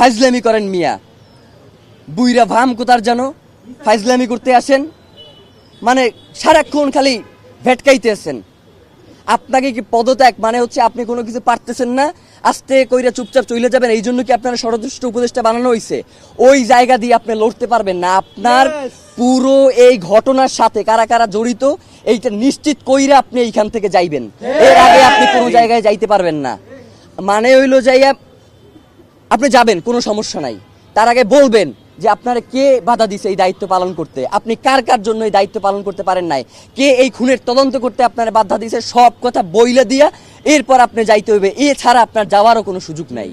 ফাইজলামি করেন মিয়া, বুইরা ভাম কোতার জানো ফাইজলামি করতে আসেন, মানে সারাক্ষণ খালি ভেটকাইতে আছেন। আপনাকে কি পদত্যাগ মানে হচ্ছে আপনি কোনো কিছু পারতেছেন না, আস্তে কইরা চুপচাপ চলে যাবেন, এই জন্য কি আপনার ষড়যন্ত্র উপদেষ্টা বানানো হয়েছে? ওই জায়গা দিয়ে আপনি লড়তে পারবেন না। আপনার পুরো এই ঘটনার সাথে কারা কারা জড়িত এইটা নিশ্চিত কইরা আপনি এইখান থেকে যাইবেন, এর আগে আপনি কোনো জায়গায় যাইতে পারবেন না। মানে হইলো যাইয়া আপনি যাবেন, কোনো সমস্যা নাই, তার আগে বলবেন যে আপনারা কে বাধা দিছে এই দায়িত্ব পালন করতে, আপনি কার কার জন্য এই দায়িত্ব পালন করতে পারেন নাই, কে এই খুনের তদন্ত করতে আপনারা বাধা দিছে, সব কথা বইলে দিয়া এরপর আপনি যাইতে হইবে, এছাড়া আপনার যাওয়ারও কোনো সুযোগ নাই।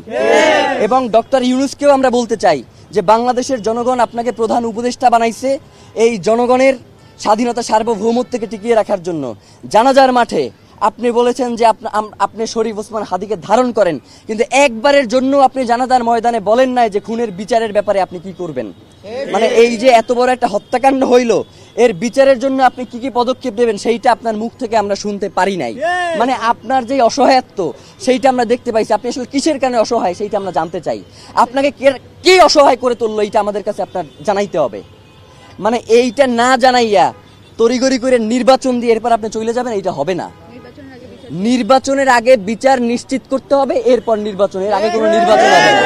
এবং ডক্টর ইউনূসকেও আমরা বলতে চাই যে বাংলাদেশের জনগণ আপনাকে প্রধান উপদেষ্টা বানাইছে এই জনগণের স্বাধীনতা সার্বভৌমত্বকে টিকিয়ে রাখার জন্য। জানাজার মাঠে আপনি বলেছেন যে আপনি শরীফ ওসমান হাদিকে ধারণ করেন, কিন্তু একবারের জন্য আপনি জানাজার ময়দানে বলেন নাই যে খুনের বিচারের ব্যাপারে আপনি কি করবেন। মানে এই যে এত বড় একটা হত্যাকাণ্ড হইল, এর বিচারের জন্য আপনি কি কি পদক্ষেপ নেবেন সেইটা আপনার মুখ থেকে আমরা শুনতে পারি নাই। মানে আপনার যে অসহায়ত্ব সেইটা আমরা দেখতে পাইছি, আপনি আসলে কিসের কারণে অসহায় সেইটা আমরা জানতে চাই। আপনাকে কে অসহায় করে তুললো এইটা আমাদের কাছে আপনার জানাইতে হবে। মানে এইটা না জানাইয়া তড়িগড়ি করে নির্বাচন দিয়ে এরপর আপনি চলে যাবেন, এইটা হবে না। নির্বাচনের আগে বিচার নিশ্চিত করতে হবে, এরপর নির্বাচনের আগে কোনো নির্বাচন হবে না।